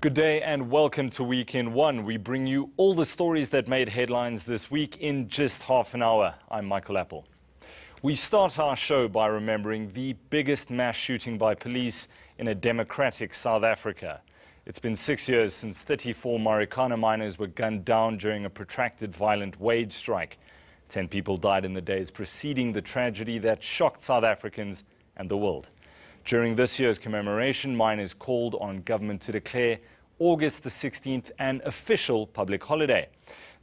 Good day and welcome to Week in One. We bring you all the stories that made headlines this week in just half an hour. I'm Michael Appel. We start our show by remembering the biggest mass shooting by police in a democratic South Africa. It's been 6 years since 34 Marikana miners were gunned down during a protracted violent wage strike. 10 people died in the days preceding the tragedy that shocked South Africans and the world. During this year's commemoration, miners called on government to declare August the 16th an official public holiday.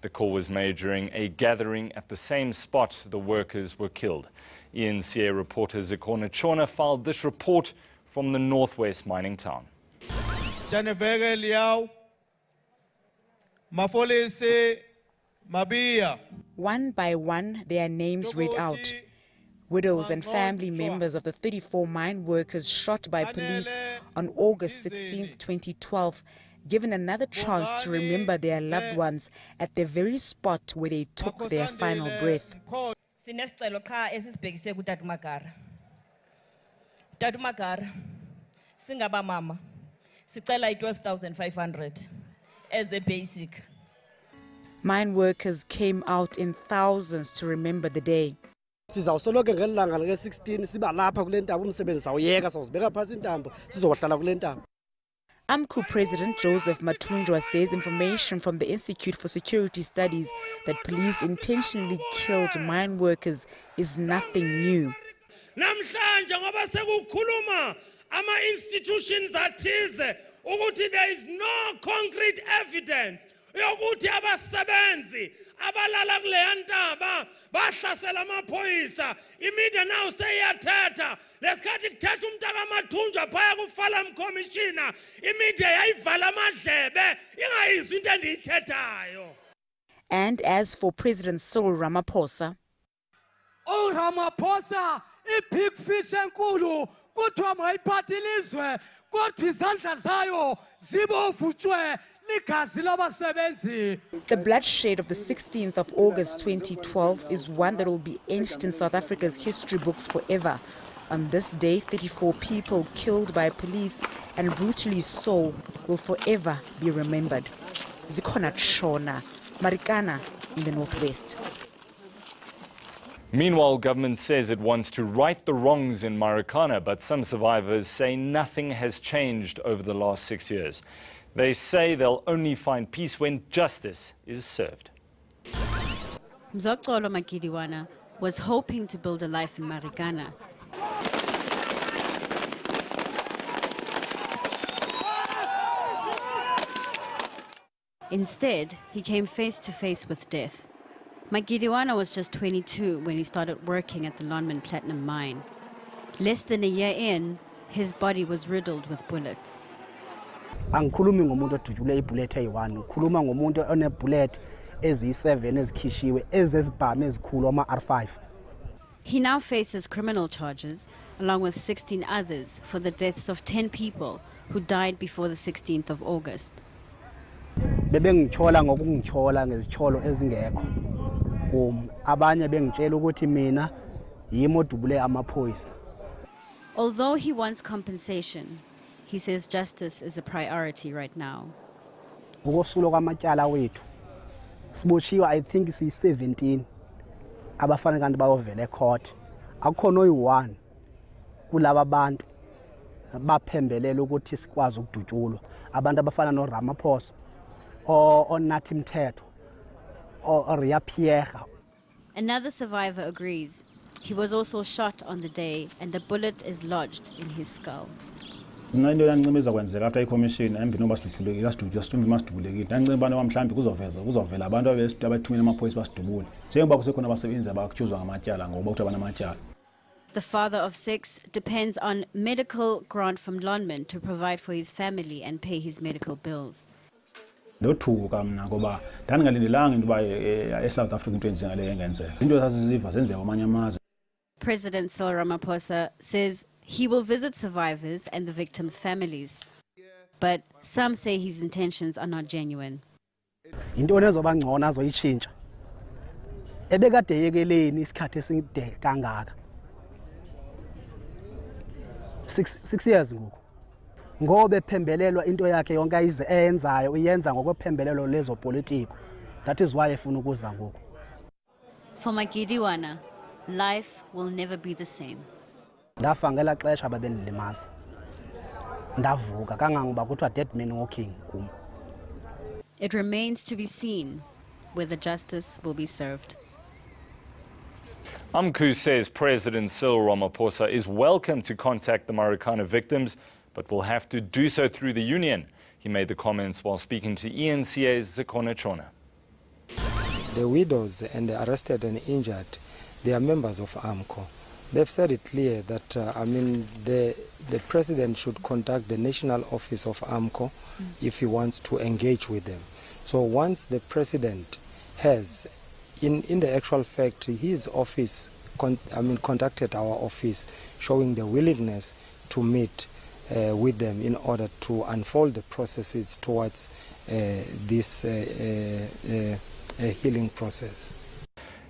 The call was made during a gathering at the same spot the workers were killed. ENCA reporter Zikona Chona filed this report from the northwest mining town. One by one, their names read out. Widows and family members of the 34 mine workers shot by police on August 16, 2012, given another chance to remember their loved ones at the very spot where they took their final breath. Singaba sicela 12,500 as a basic. Mine workers came out in thousands to remember the day. AMCU President Joseph Matunjwa says information from the Institute for Security Studies that police intentionally killed mine workers is nothing new. Namhlanje ngoba sekukhuluma ama institutions athize ukuthi there is no concrete evidence yokuthi abasebenzi abalala kuleya ntaba bahlasela amaphoyisa. Imedia now seyiyathetha lesikhathi kuthetha umntaka Mathunjwa phaya ku-Farm Commissioner, imedia yayivala amadlebe ingayizwi into endiyithethayo. And as for President Cyril Ramaphosa, Oh Ramaphosa, i-big fish enkulu kuthiwa mayiphathe ilizwe kodwa izandla zayo zibovutshwe. The bloodshed of the 16th of August 2012 is one that will be etched in South Africa's history books forever. On this day, 34 people killed by police and brutally so will forever be remembered. Zikona Shona, Marikana in the northwest. Meanwhile, government says it wants to right the wrongs in Marikana, but some survivors say nothing has changed over the last 6 years. They say they'll only find peace when justice is served. Mzoxolo Makidiwana was hoping to build a life in Marikana. Instead, he came face to face with death. Makidiwana was just 22 when he started working at the Lonmin Platinum mine. Less than a year in, his body was riddled with bullets. Angikhulumi ngomuntu odujule ibullet eyi1, ngikhuluma ngomuntu onebullet eziyi7 ezikhishiwe ezezibhamu ezikhulu ama-R5. He now faces criminal charges along with 16 others for the deaths of 10 people who died before the 16th of August. Bebengitshola ngokungitshola ngezitsholo ezingekho. Abanye bengitshela ukuthi mina yimi odubule amaphoyisa. Although he wants compensation, he says justice is a priority right now. Ngokusulo kwamatyala wethu siboshiwa I think si17 abafana kanti bayovela ecourt. Akukhona oyi1 kulaba bantu baphembelela ukuthi sikwazi ukudutshulwa. Abantu abafana no Ramaphosa oNathi Mthetho Ria Pierre. Another survivor agrees. He was also shot on the day and a bullet is lodged in his skull. Into yancimeza kwenzeka after i-commission embinoba sidubulekile asidubule masidubulekile yancimba abantu mhlambi kuzovela abantu abathumela amaphoyisa basidubule njengoba kusekhona abasebenzi abakutyuzwa ngamatyala ngoba ukuthi abanamatyala. The father of 6 depends on medical grant from Lonmin to provide for his family and pay his medical bills. Ndothuka mna ngoba ndandingalindelanga into uba eSouth Africa into enjengaleyo engenzeka. Into esasiziva zenzeka kwamanye amazwe. President Cyril Ramaphosa says he will visit survivors and the victims' families. But some say his intentions are not genuine. Into ezoba ngcono azoyitshintsha. Ebekade yekeleni isikhathi eside kangaka. 6 years ngoku. ngoba ephembelelwa into yakhe yonke ayenzayo uyenza ngokwephembelelo lezopolitiko. That is why efuna ukuza ngoku. For Magidiwana, life will never be the same. Ndafa ngela xesha babendilimaza. Ndavuka kangangoba kuthiwa dead man walking kum. It remains to be seen whether justice will be served. Amku says President Cyril Ramaphosa is welcome to contact the Marikana victims, but will have to do so through the union. He made the comments while speaking to ENCA's Zikona Chona. The widows and the arrested and injured, they are members of AMCO. They've said it clear that, the president should contact the national office of AMCO if he wants to engage with them. So once the president has, in the actual fact, his office contacted our office, showing the willingness to meet with them in order to unfold the processes towards this healing process.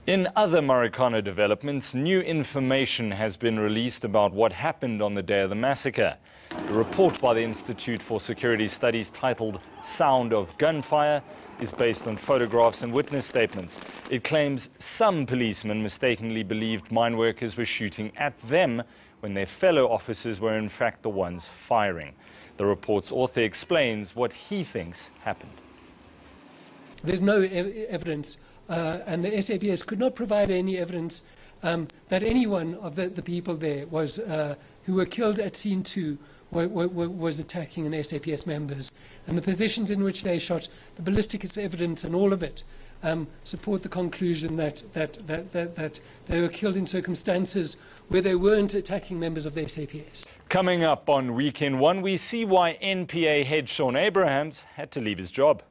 In other Marikana developments, new information has been released about what happened on the day of the massacre. A report by the Institute for Security Studies titled Sound of Gunfire is based on photographs and witness statements. It claims some policemen mistakenly believed mine workers were shooting at them when their fellow officers were in fact the ones firing. The report's author explains what he thinks happened. There's no evidence, and the SAPS could not provide any evidence that any one of the people there was who were killed at scene 2 was attacking an SAPS members. And the positions in which they shot, the ballistics evidence and all of it support the conclusion that they were killed in circumstances where they weren't attacking members of the SAPS. Coming up on Weekend One, we see why NPA head Sean Abrahams had to leave his job.